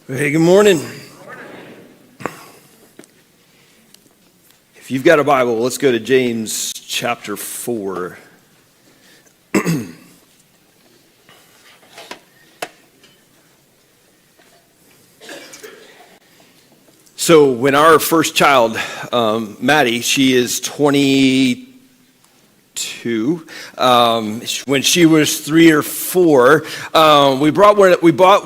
Hey, good morning. If you've got a Bible, let's go to James chapter 4. So when our first child, Maddie, she is 22. When she was 3 or 4, we bought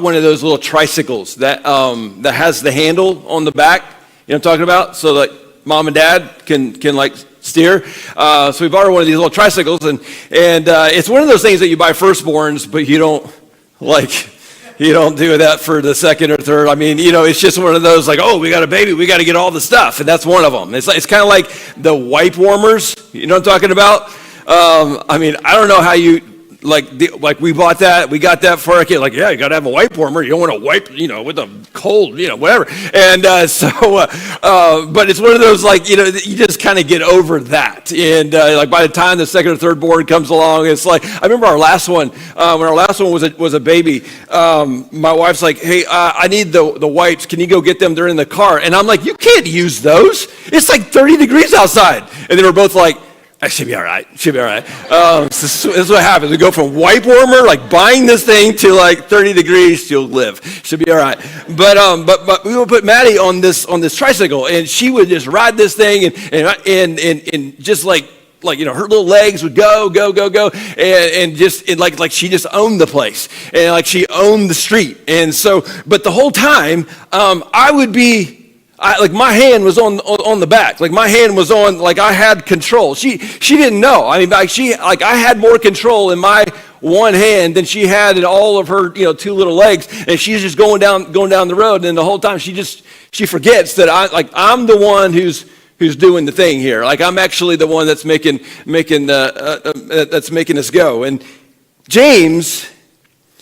one of those little tricycles that has the handle on the back. You know what I'm talking about? So like mom and dad can like steer. So we bought her one of these little tricycles, and it's one of those things that you buy firstborns, but you don't do that for the second or third. I mean, it's just one of those like, oh, we got a baby, we got to get all the stuff, and that's one of them. It's kind of like the wipe warmers. You know what I'm talking about? I don't know how you like we bought that, we got that for our kid. Like, yeah, you got to have a wipe warmer. You don't want to wipe, with a cold, whatever. And but it's one of those like, you just kind of get over that. And like by the time the second or third board comes along, it's like I remember our last one. When our last one was a baby, my wife's like, hey, I need the wipes. Can you go get them? They're in the car. And I'm like, you can't use those. It's like 30 degrees outside. And they were both like, I should be all right. This is what happens. We go from wipe warmer, like buying this thing, to like 30 degrees, she'll live. Should be all right. But we would put Maddie on this tricycle, and she would just ride this thing, and just like her little legs would go, and just like she just owned the place, and like she owned the street. And so, but the whole time, I would be. My hand was on the back. Like my hand was on, like I had control. She didn't know. I mean, I had more control in my one hand than she had in all of her, 2 little legs. And she's just going down the road. And the whole time she forgets that I'm the one who's doing the thing here. Like I'm actually the one that's making us go. And James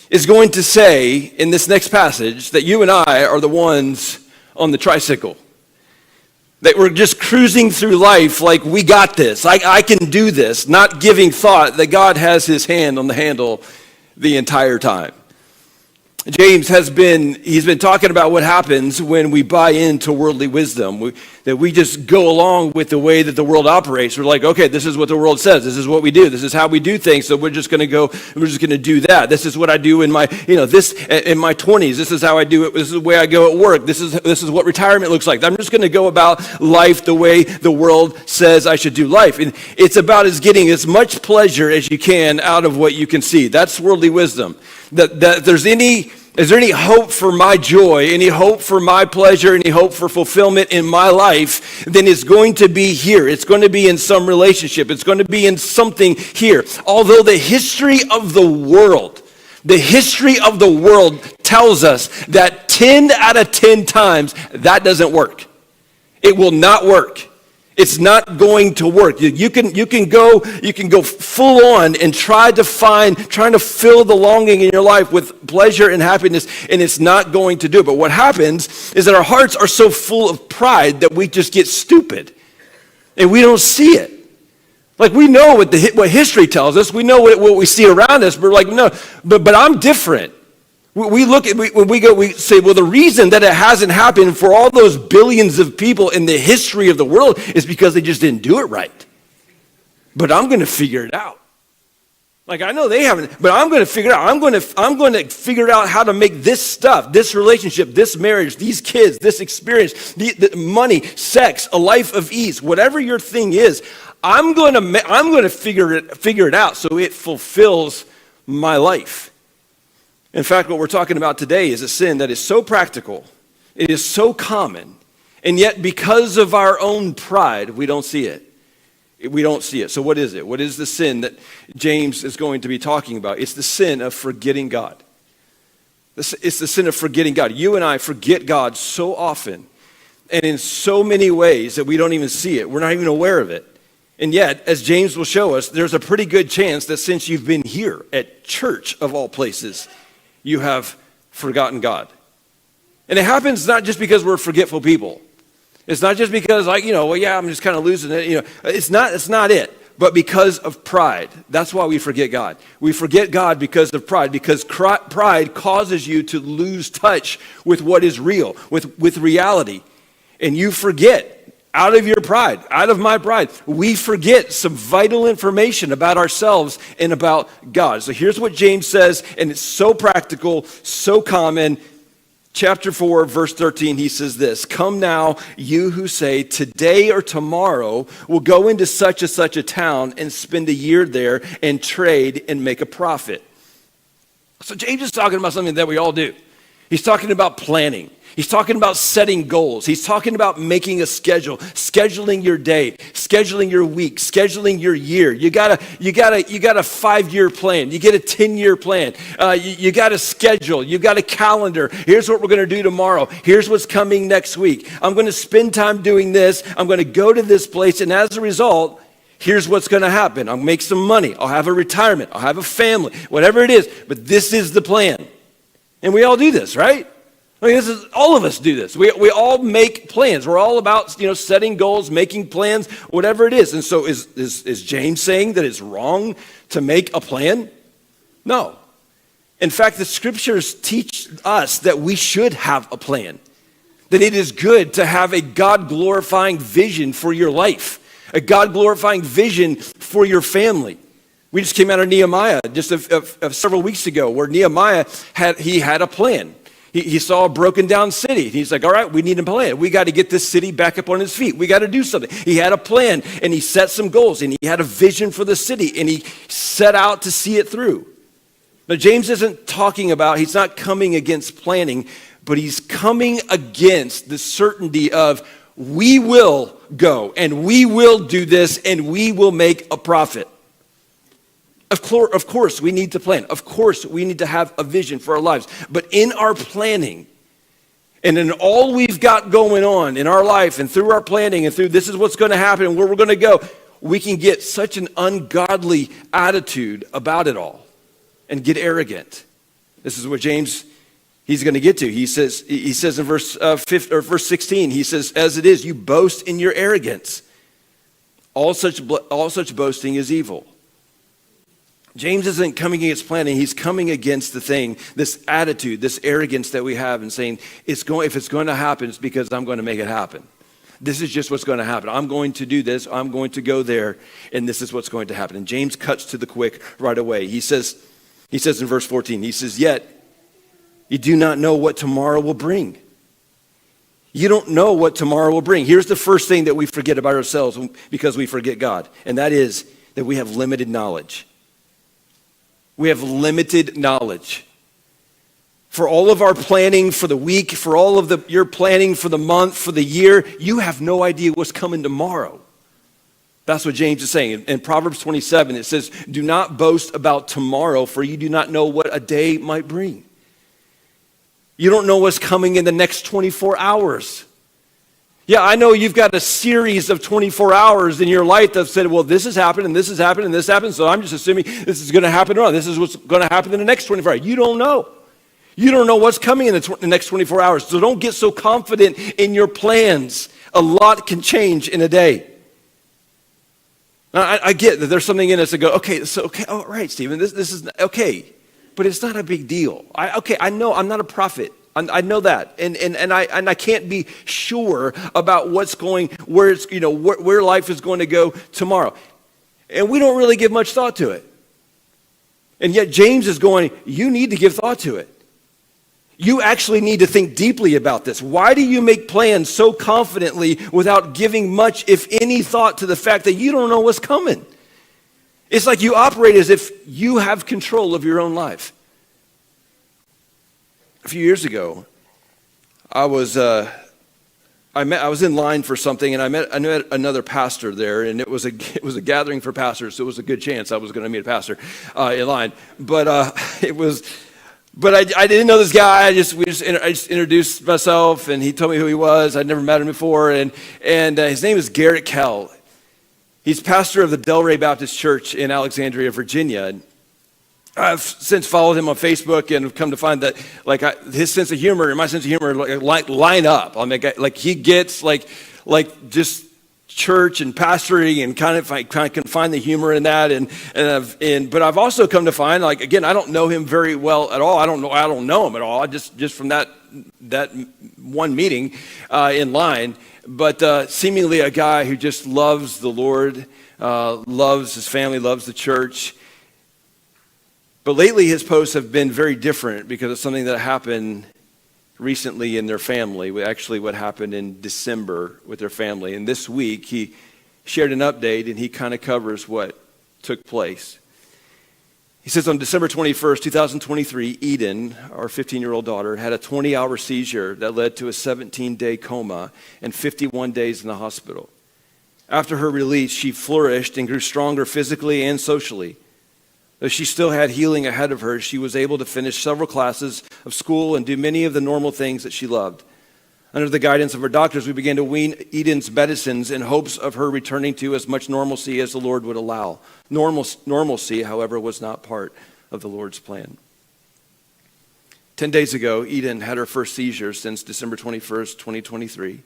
is going to say in this next passage that you and I are the ones on the tricycle, that we're just cruising through life like we got this, I can do this, not giving thought that God has his hand on the handle the entire time. James he's been talking about what happens when we buy into worldly wisdom, that we just go along with the way that the world operates. We're like, okay, this is what the world says. This is what we do. This is how we do things. So we're just going to do that. This is what I do in my, in my 20s. This is how I do it. This is the way I go at work. This is what retirement looks like. I'm just going to go about life the way the world says I should do life. And it's about getting as much pleasure as you can out of what you can see. That's worldly wisdom. Is there any hope for my joy, any hope for my pleasure, any hope for fulfillment in my life, then it's going to be here. It's going to be in some relationship. It's going to be in something here. Although the history of the world tells us that 10 out of 10 times that doesn't work. It will not work. It's not going to work. You can go full on and trying to fill the longing in your life with pleasure and happiness, and it's not going to do it. But what happens is that our hearts are so full of pride that we just get stupid, and we don't see it. Like we know what history tells us. We know what we see around us. But we're like, no, but I'm different. We say, well, the reason that it hasn't happened for all those billions of people in the history of the world is because they just didn't do it right. But I'm going to figure it out. Like I know they haven't, but I'm going to figure it out. I'm going to figure out how to make this stuff, this relationship, this marriage, these kids, this experience, the money, sex, a life of ease, whatever your thing is. I'm going to figure it out so it fulfills my life. In fact, what we're talking about today is a sin that is so practical, it is so common, and yet because of our own pride, we don't see it. We don't see it. So what is it? What is the sin that James is going to be talking about? It's the sin of forgetting God. It's the sin of forgetting God. You and I forget God so often and in so many ways that we don't even see it. We're not even aware of it. And yet, as James will show us, there's a pretty good chance that since you've been here at church of all places, you have forgotten God. And it happens not just because we're forgetful people. It's not just because I'm just kind of losing it. It's not it. but because of pride. That's why we forget God. We forget God because of pride, because pride causes you to lose touch with what is real, with reality. And you forget, out of your pride, out of my pride, we forget some vital information about ourselves and about God. So here's what James says, and it's so practical, so common. Chapter 4, verse 13, he says this: "Come now, you who say, today or tomorrow we'll go into such a town and spend a year there and trade and make a profit." So James is talking about something that we all do. He's talking about planning. He's talking about setting goals. He's talking about making a schedule, scheduling your day, scheduling your week, scheduling your year. You got a 5-year plan. You get a 10-year plan. You got a schedule. You got a calendar. Here's what we're going to do tomorrow. Here's what's coming next week. I'm going to spend time doing this. I'm going to go to this place, and as a result, here's what's going to happen. I'll make some money. I'll have a retirement. I'll have a family, whatever it is. But this is the plan. And we all do this, right? I mean, all of us do this. We all make plans. We're all about, setting goals, making plans, whatever it is. And so is James saying that it's wrong to make a plan? No. In fact, the scriptures teach us that we should have a plan, that it is good to have a God-glorifying vision for your life, a God-glorifying vision for your family. We just came out of Nehemiah just several weeks ago, where Nehemiah had a plan. He saw a broken down city. He's like, all right, we need a plan. We got to get this city back up on its feet. We got to do something. He had a plan, and he set some goals, and he had a vision for the city, and he set out to see it through. Now, James isn't talking about, he's not coming against planning, but he's coming against the certainty of, we will go, and we will do this, and we will make a profit. Of course, we need to plan. Of course, we need to have a vision for our lives. But in our planning, and in all we've got going on in our life, and through our planning, and through this is what's going to happen, and where we're going to go, we can get such an ungodly attitude about it all and get arrogant. This is what James, he's going to get to. He says in verse 16, he says, "As it is, you boast in your arrogance. All such boasting is evil." James isn't coming against planning. He's coming against the thing, this attitude, this arrogance that we have, and saying, if it's going to happen, it's because I'm going to make it happen. This is just what's going to happen. I'm going to do this. I'm going to go there, and this is what's going to happen. And James cuts to the quick right away. He says in verse 14, he says, "Yet you do not know what tomorrow will bring." You don't know what tomorrow will bring. Here's the first thing that we forget about ourselves because we forget God, and that is that we have limited knowledge. We have limited knowledge. For all of our planning for the week, for all of your planning for the month, for the year, you have no idea what's coming tomorrow. That's what James is saying. In Proverbs 27, it says, "Do not boast about tomorrow, for you do not know what a day might bring." You don't know what's coming in the next 24 hours. Yeah, I know you've got a series of 24 hours in your life that said, well, this has happened, and this has happened, and this happened, so I'm just assuming this is going to happen tomorrow. This is what's going to happen in the next 24 hours. You don't know. You don't know what's coming in the next 24 hours, so don't get so confident in your plans. A lot can change in a day. Now, I get that there's something in us that go, okay, all right, Stephen, this is okay, but it's not a big deal. I know I'm not a prophet. I know that, and I can't be sure about where life is going to go tomorrow, and we don't really give much thought to it. And yet James is going, you need to give thought to it. You actually need to think deeply about this. Why do you make plans so confidently without giving much, if any, thought to the fact that you don't know what's coming? It's like you operate as if you have control of your own life. A few years ago, I was in line for something, and I met another pastor there, and it was a gathering for pastors, so it was a good chance I was going to meet a pastor in line. But I didn't know this guy. I just introduced myself, and he told me who he was. I'd never met him before, and his name is Garrett Kell. He's pastor of the Delray Baptist Church in Alexandria, Virginia. I've since followed him on Facebook and have come to find that his sense of humor and my sense of humor line up. I mean, he gets church and pastoring and kind of can find the humor in that. But I've also come to find, like, again, I don't know him very well at all. I don't know him at all. Just from that one meeting in line. But seemingly a guy who just loves the Lord, loves his family, loves the church. But lately his posts have been very different because of something that happened recently in their family. Actually, what happened in December with their family. And this week he shared an update and he kind of covers what took place. He says on December 21st, 2023, Eden, our 15-year-old daughter, had a 20-hour seizure that led to a 17-day coma and 51 days in the hospital. After her release, she flourished and grew stronger physically and socially. Though she still had healing ahead of her, she was able to finish several classes of school and do many of the normal things that she loved. Under the guidance of her doctors, we began to wean Eden's medicines in hopes of her returning to as much normalcy as the Lord would allow. Normalcy, however, was not part of the Lord's plan. 10 days ago, Eden had her first seizure since December 21st, 2023.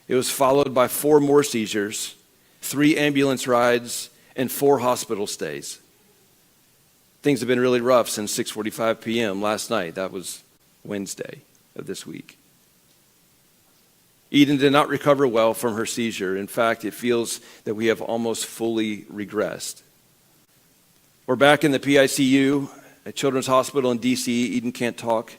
It was followed by 4 more seizures, 3 ambulance rides, and 4 hospital stays. Things have been really rough since 6:45 p.m. last night. That was Wednesday of this week. Eden did not recover well from her seizure. In fact, it feels that we have almost fully regressed. We're back in the PICU at Children's Hospital in D.C. Eden can't talk.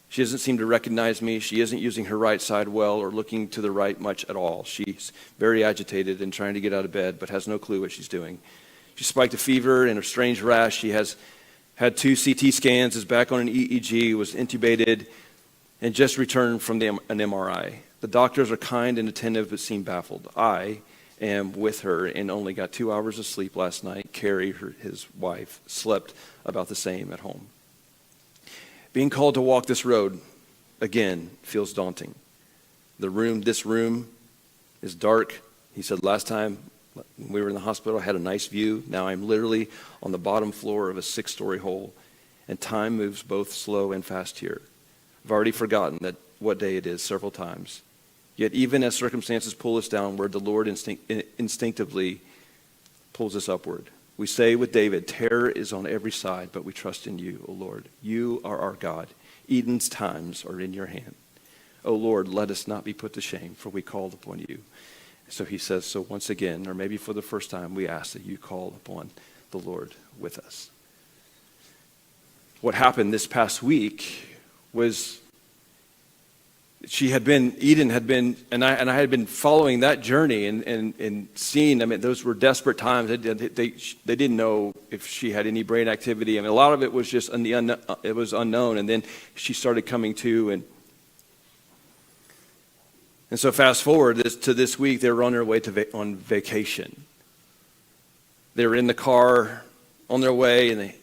She doesn't seem to recognize me. She isn't using her right side well or looking to the right much at all. She's very agitated and trying to get out of bed, but has no clue what she's doing. She spiked a fever and a strange rash. She has had 2 CT scans, is back on an EEG, was intubated, and just returned from an MRI. The doctors are kind and attentive but seem baffled. I am with her and only got 2 hours of sleep last night. Carrie, his wife, slept about the same at home. Being called to walk this road, again, feels daunting. This room is dark. He said last time when we were in the hospital, I had a nice view. Now I'm literally on the bottom floor of a 6-story hole, and time moves both slow and fast here. I've already forgotten what day it is several times. Yet even as circumstances pull us downward, the Lord instinctively pulls us upward. We say with David, terror is on every side, but we trust in you, O Lord. You are our God. Eden's times are in your hand. O Lord, let us not be put to shame, for we called upon you. So he says, so once again, or maybe for the first time, we ask that you call upon the Lord with us. What happened this past week was Eden had been, and I had been following that journey and seeing, those were desperate times. They didn't know if she had any brain activity. A lot of it was just it was unknown. And then she started coming to, and so fast forward to this week, they were on their way on vacation. They were in the car on their way,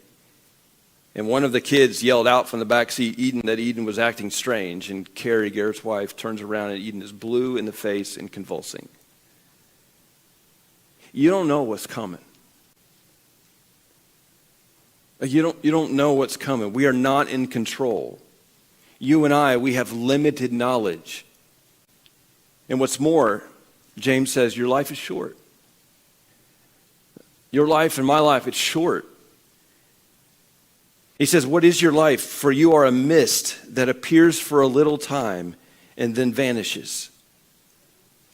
and one of the kids yelled out from the back seat, that Eden was acting strange. And Carrie, Garrett's wife, turns around and Eden is blue in the face and convulsing. You don't know what's coming. You don't know what's coming. We are not in control. You and we have limited knowledge. And what's more, James says, your life is short. Your life and my life, it's short. He says, what is your life? For you are a mist that appears for a little time and then vanishes.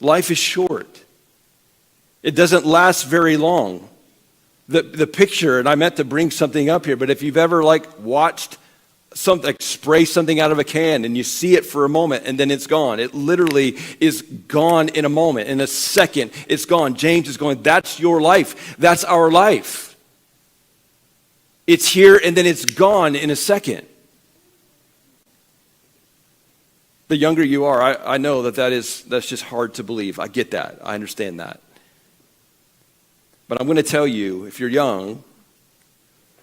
Life is short. It doesn't last very long. The picture, and I meant to bring something up here, but if you've ever watched something, spray something out of a can and you see it for a moment and then it's gone. It literally is gone in a moment. In a second, it's gone. James is going, that's your life. That's our life. It's here and then it's gone in a second. The younger you are, I know that's just hard to believe. I get that. I understand that. But I'm going to tell you, if you're young,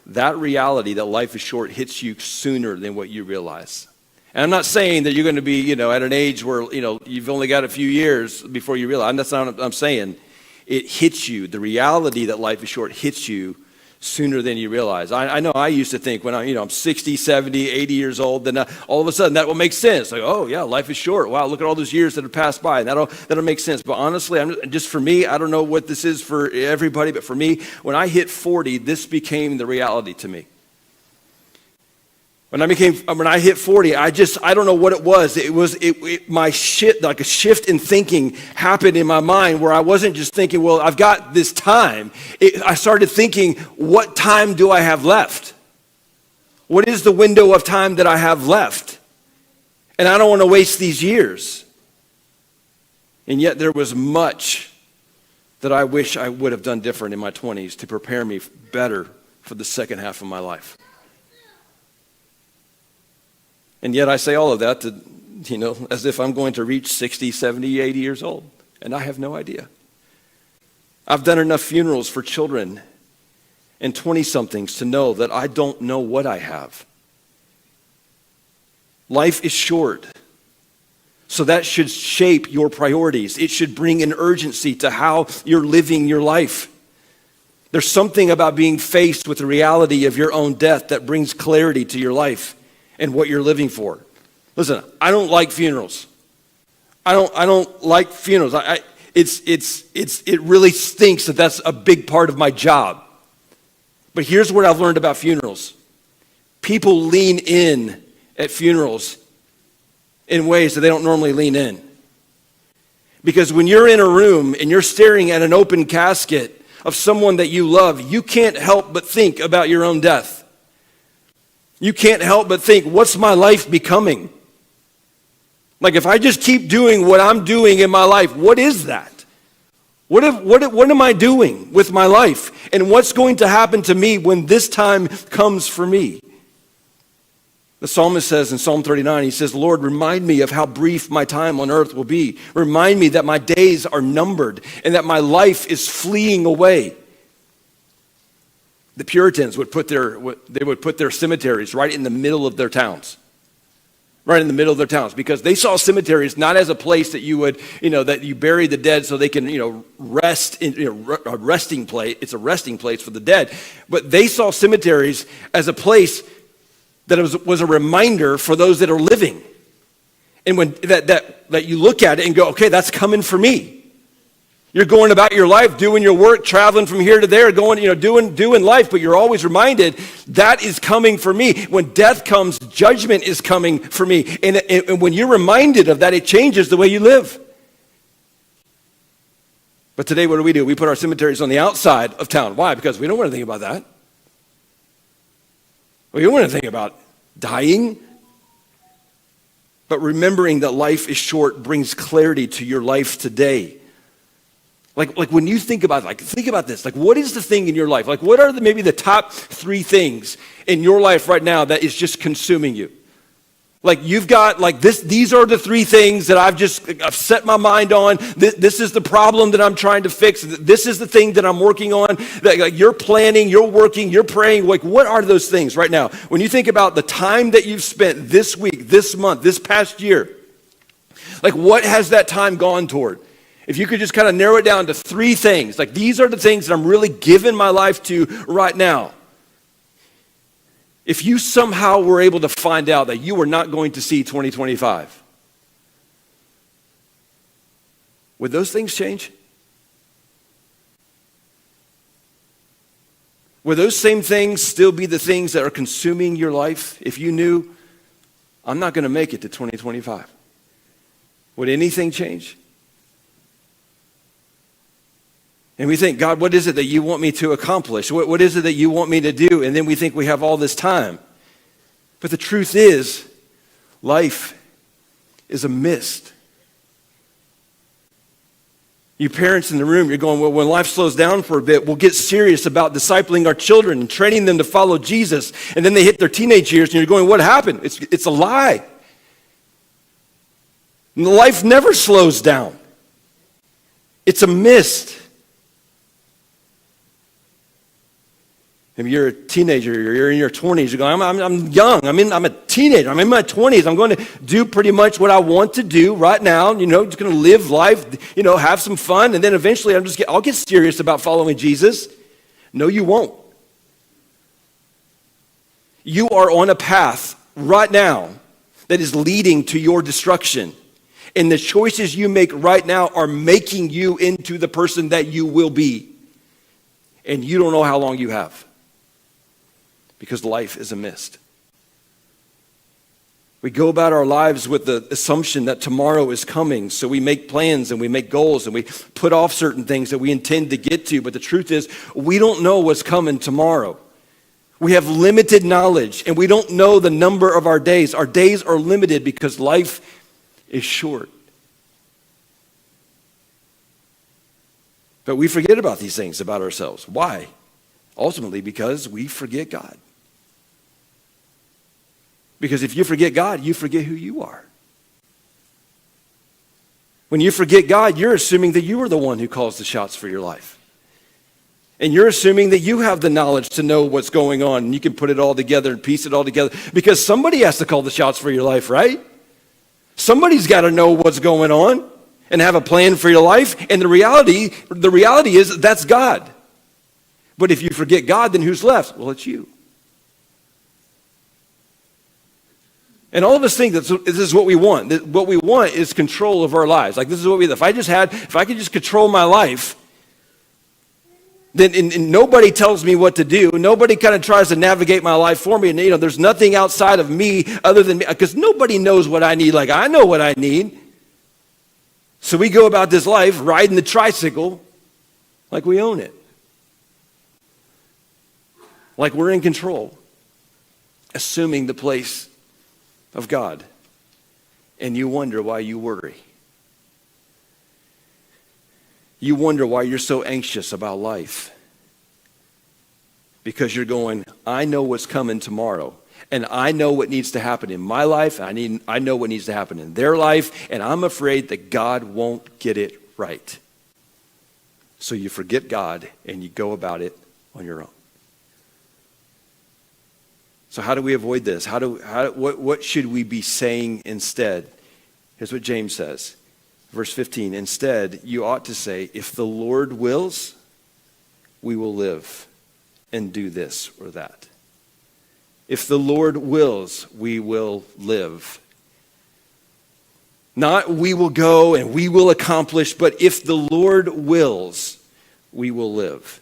that reality that life is short hits you sooner than what you realize. And I'm not saying that you're going to be, at an age where, you've only got a few years before you realize. That's not what I'm saying. It hits you. The reality that life is short hits you sooner than you realize. I know I used to think when I'm 60, 70, 80 years old, then all of a sudden that will make sense. Like, oh yeah, life is short. Wow, look at all those years that have passed by. And that'll make sense. But honestly, just for me, I don't know what this is for everybody, but for me, when I hit 40, this became the reality to me. When I hit 40, I don't know what it was. Like a shift in thinking happened in my mind where I wasn't just thinking, well, I've got this time. I started thinking, what time do I have left? What is the window of time that I have left? And I don't want to waste these years. And yet there was much that I wish I would have done different in my 20s to prepare me better for the second half of my life. And yet I say all of that to, as if I'm going to reach 60, 70, 80 years old. And I have no idea. I've done enough funerals for children and 20-somethings to know that I don't know what I have. Life is short. So that should shape your priorities. It should bring an urgency to how you're living your life. There's something about being faced with the reality of your own death that brings clarity to your life and what you're living for. Listen, I don't like funerals. I don't like funerals. It really stinks that that's a big part of my job. But here's what I've learned about funerals. People lean in at funerals in ways that they don't normally lean in. Because when you're in a room and you're staring at an open casket of someone that you love, you can't help but think about your own death. You can't help but think, what's my life becoming? Like if I just keep doing what I'm doing in my life, what is that? What am I doing with my life? And what's going to happen to me when this time comes for me? The psalmist says in Psalm 39, he says, Lord, remind me of how brief my time on earth will be. Remind me that my days are numbered and that my life is fleeing away. The Puritans would put their cemeteries right in the middle of their towns. Right in the middle of their towns, because they saw cemeteries not as a place that you would, that you bury the dead so they can, rest in a resting place. It's a resting place for the dead. But they saw cemeteries as a place that was a reminder for those that are living. And when that you look at it and go, okay, that's coming for me. You're going about your life, doing your work, traveling from here to there, going, doing life, but you're always reminded that is coming for me. When death comes, judgment is coming for me. And when you're reminded of that, it changes the way you live. But today, what do? We put our cemeteries on the outside of town. Why? Because we don't want to think about that. We don't want to think about dying. But remembering that life is short brings clarity to your life today. Like when you think about this. Like, what is the thing in your life? Like, what are maybe the top 3 things in your life right now that is just consuming you? Like, you've got like this. These are the 3 things that I've set my mind on. This is the problem that I'm trying to fix. This is the thing that I'm working on. Like, you're planning, you're working, you're praying. Like, what are those things right now? When you think about the time that you've spent this week, this month, this past year, like, what has that time gone toward? If you could just kind of narrow it down to 3 things, like these are the things that I'm really giving my life to right now. If you somehow were able to find out that you were not going to see 2025, would those things change? Would those same things still be the things that are consuming your life if you knew, I'm not going to make it to 2025? Would anything change? And we think, God, what is it that you want me to accomplish? What is it that you want me to do? And then we think we have all this time. But the truth is, life is a mist. You parents in the room, you're going, well, when life slows down for a bit, we'll get serious about discipling our children and training them to follow Jesus. And then they hit their teenage years and you're going, what happened? It's a lie. And life never slows down. It's a mist. If you're a teenager, you're in your 20s, you're going, I'm young, I'm a teenager, I'm in my 20s, I'm going to do pretty much what I want to do right now, just going to live life, have some fun, and then eventually I'll get serious about following Jesus. No, you won't. You are on a path right now that is leading to your destruction. And the choices you make right now are making you into the person that you will be. And you don't know how long you have, because life is a mist. We go about our lives with the assumption that tomorrow is coming, so we make plans and we make goals and we put off certain things that we intend to get to. But the truth is, we don't know what's coming tomorrow. We have limited knowledge, and we don't know the number of our days. Our days are limited because life is short. But we forget about these things about ourselves. Why? Ultimately, because we forget God. Because if you forget God, you forget who you are. When you forget God, you're assuming that you are the one who calls the shots for your life. And you're assuming that you have the knowledge to know what's going on, and you can put it all together and piece it all together. Because somebody has to call the shots for your life, right? Somebody's got to know what's going on and have a plan for your life. And the reality is that's God. But if you forget God, then who's left? Well, it's you. And all of us think that this is what we want. That what we want is control of our lives. Like, this is what if I could just control my life, then and nobody tells me what to do. Nobody kind of tries to navigate my life for me. And, there's nothing outside of me other than me, because nobody knows what I need like I know what I need. So we go about this life riding the tricycle like we own it. Like we're in control, assuming the place of God. And you wonder why you worry. You wonder why you're so anxious about life. Because you're going, I know what's coming tomorrow. And I know what needs to happen in my life. I know what needs to happen in their life. And I'm afraid that God won't get it right. So you forget God and you go about it on your own. So how do we avoid this? What should we be saying instead? Here's what James says. Verse 15, instead, you ought to say, if the Lord wills, we will live and do this or that. If the Lord wills, we will live. Not we will go and we will accomplish, but if the Lord wills, we will live.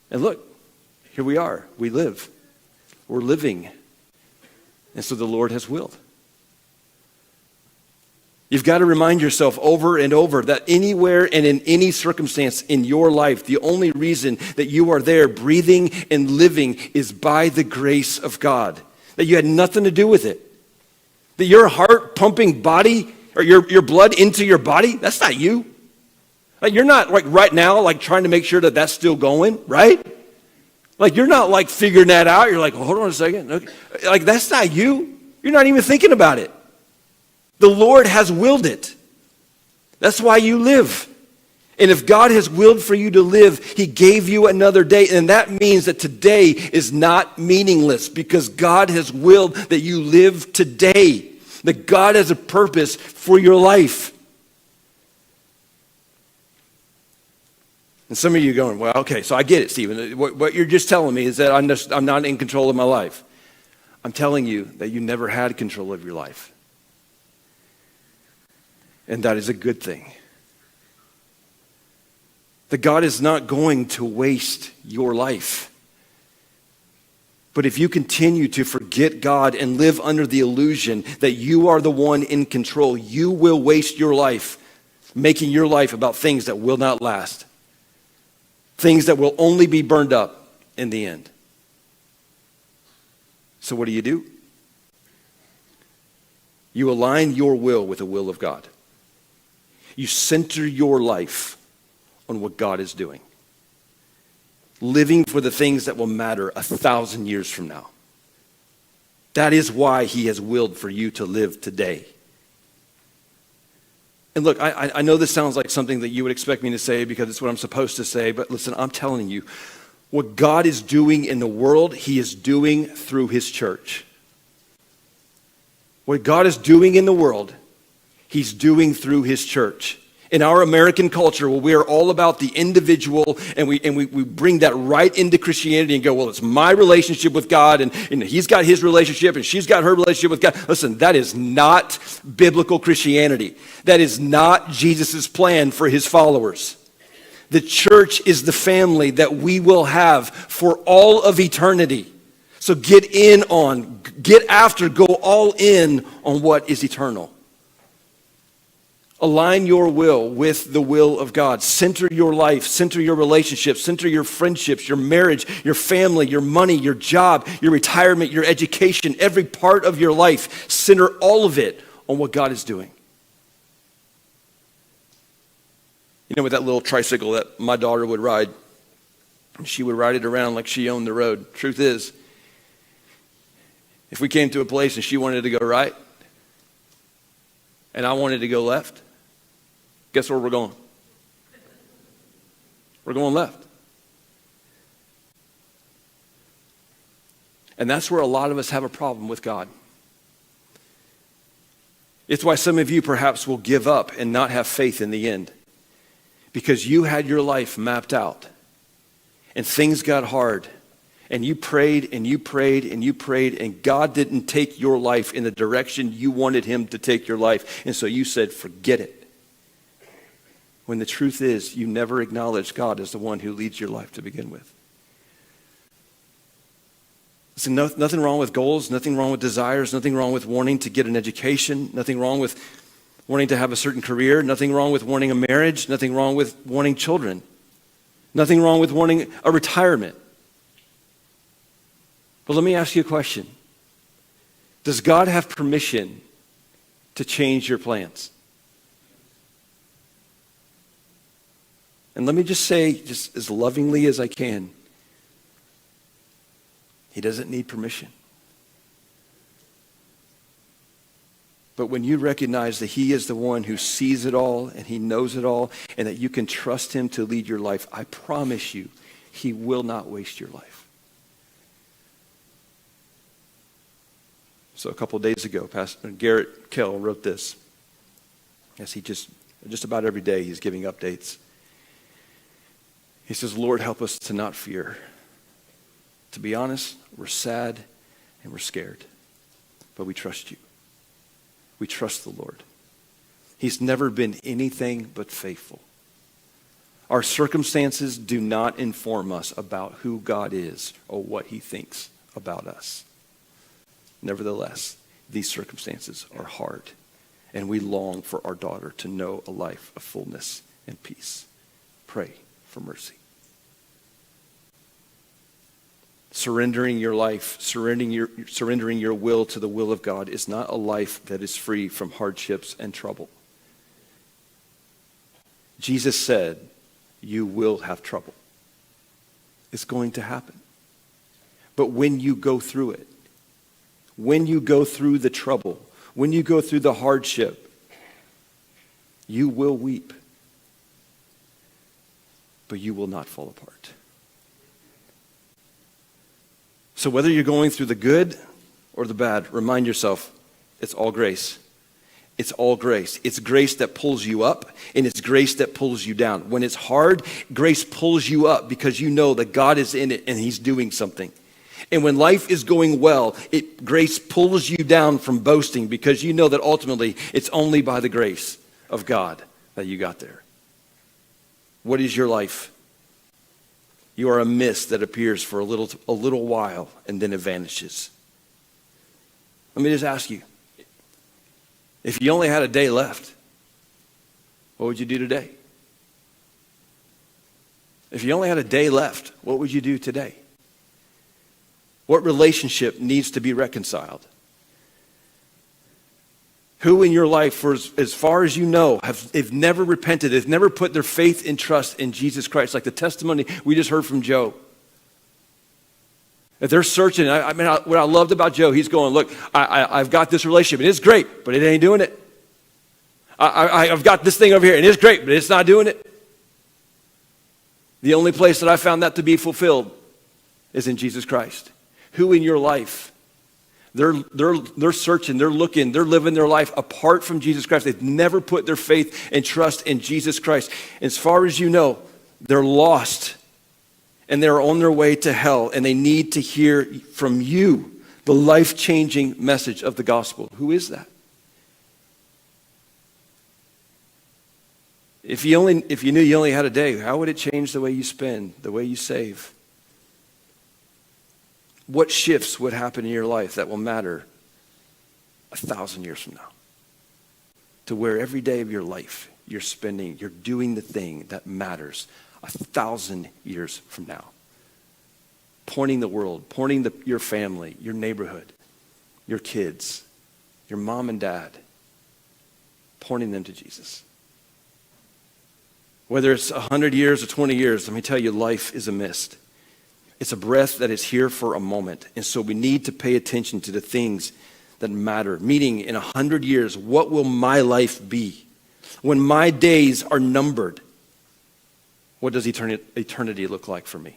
And look, here we are. We live. We're living. And so the Lord has willed. You've got to remind yourself over and over that anywhere and in any circumstance in your life, the only reason that you are there breathing and living is by the grace of God. That you had nothing to do with it. That your heart pumping body or your blood into your body, that's not you. Like you're not like right now like trying to make sure that that's still going, right? Like you're not like figuring that out. You're like, well, hold on a second. Okay. Like that's not you. You're not even thinking about it. The Lord has willed it. That's why you live. And if God has willed for you to live, He gave you another day. And that means that today is not meaningless because God has willed that you live today. That God has a purpose for your life. And some of you are going, well, okay, so I get it, Stephen. What you're just telling me is that I'm not in control of my life. I'm telling you that you never had control of your life. And that is a good thing. That God is not going to waste your life. But if you continue to forget God and live under the illusion that you are the one in control, you will waste your life making your life about things that will not last. Things that will only be burned up in the end. So what do? You align your will with the will of God. You center your life on what God is doing. Living for the things that will matter 1,000 years from now. That is why He has willed for you to live today. And look, I know this sounds like something that you would expect me to say because it's what I'm supposed to say, but listen, I'm telling you, what God is doing in the world, He is doing through His church. What God is doing in the world, He's doing through His church. In our American culture, where we are all about the individual, and we bring that right into Christianity and go, well, it's my relationship with God, and he's got his relationship, and she's got her relationship with God. Listen, that is not biblical Christianity. That is not Jesus' plan for his followers. The church is the family that we will have for all of eternity. So get after, go all in on what is eternal. Align your will with the will of God. Center your life, center your relationships, center your friendships, your marriage, your family, your money, your job, your retirement, your education, every part of your life. Center all of it on what God is doing. You know, with that little tricycle that my daughter would ride, she would ride it around like she owned the road. Truth is, if we came to a place and she wanted to go right, and I wanted to go left, guess where we're going? We're going left. And that's where a lot of us have a problem with God. It's why some of you perhaps will give up and not have faith in the end. Because you had your life mapped out, and things got hard, and you prayed and you prayed and you prayed, and God didn't take your life in the direction you wanted him to take your life. And so you said, forget it. When the truth is, you never acknowledged God as the one who leads your life to begin with. Listen, nothing wrong with goals, nothing wrong with desires, nothing wrong with wanting to get an education, nothing wrong with wanting to have a certain career, nothing wrong with wanting a marriage, nothing wrong with wanting children, nothing wrong with wanting a retirement. But let me ask you a question. Does God have permission to change your plans? And let me just say, just as lovingly as I can, he doesn't need permission. But when you recognize that he is the one who sees it all and he knows it all, and that you can trust him to lead your life, I promise you, he will not waste your life. So a couple of days ago, Pastor Garrett Kell wrote this. Yes, he just about every day he's giving updates. He says, Lord, help us to not fear. To be honest, we're sad and we're scared, but we trust you. We trust the Lord. He's never been anything but faithful. Our circumstances do not inform us about who God is or what he thinks about us. Nevertheless, these circumstances are hard, and we long for our daughter to know a life of fullness and peace. Pray for mercy. Surrendering your life, surrendering your will to the will of God is not a life that is free from hardships and trouble. Jesus said, you will have trouble. It's going to happen. But when you go through it, when you go through the trouble, when you go through the hardship, you will weep, but you will not fall apart. So whether you're going through the good or the bad, remind yourself, it's all grace. It's all grace. It's grace that pulls you up, and it's grace that pulls you down. When it's hard, grace pulls you up because you know that God is in it and he's doing something. And when life is going well, grace pulls you down from boasting because you know that ultimately it's only by the grace of God that you got there. What is your life? You are a mist that appears for a little while and then it vanishes. Let me just ask you, if you only had a day left, what would you do today? If you only had a day left, what would you do today? What relationship needs to be reconciled? Who in your life, for as far as you know, have never repented, have never put their faith and trust in Jesus Christ, like the testimony we just heard from Joe. If they're searching, what I loved about Joe, he's going, look, I've got this relationship, and it's great, but it ain't doing it. I've got this thing over here, and it's great, but it's not doing it. The only place that I found that to be fulfilled is in Jesus Christ. Who in your life They're searching, they're looking, they're living their life apart from Jesus Christ. They've never put their faith and trust in Jesus Christ. As far as you know, they're lost and they're on their way to hell, and they need to hear from you the life-changing message of the gospel. Who is that? If you knew you only had a day, how would it change the way you spend, the way you save? What shifts would happen in your life that will matter 1,000 years from now? To where every day of your life you're spending, you're doing the thing that matters 1,000 years from now. Pointing the world, pointing your family, your neighborhood, your kids, your mom and dad, pointing them to Jesus. Whether it's 100 years or 20 years, let me tell you, life is a mist. It's a breath that is here for a moment. And so we need to pay attention to the things that matter. Meaning, in 100 years, what will my life be? When my days are numbered, what does eternity look like for me?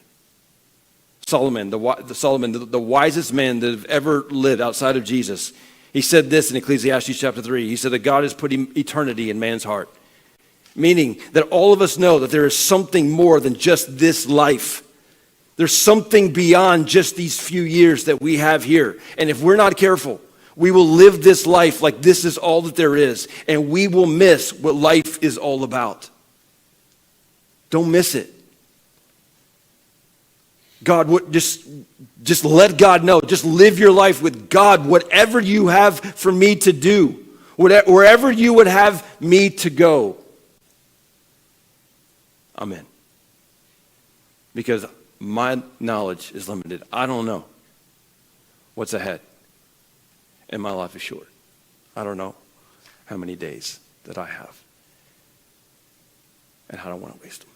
Solomon, the wisest man that have ever lived outside of Jesus, he said this in Ecclesiastes chapter 3. He said that God is putting eternity in man's heart. Meaning that all of us know that there is something more than just this life. There's something beyond just these few years that we have here. And if we're not careful, we will live this life like this is all that there is. And we will miss what life is all about. Don't miss it. God, just let God know. Just live your life with God. Whatever you have for me to do, wherever you would have me to go, I'm in. Because my knowledge is limited. I don't know what's ahead. And my life is short. I don't know how many days that I have. And I don't want to waste them.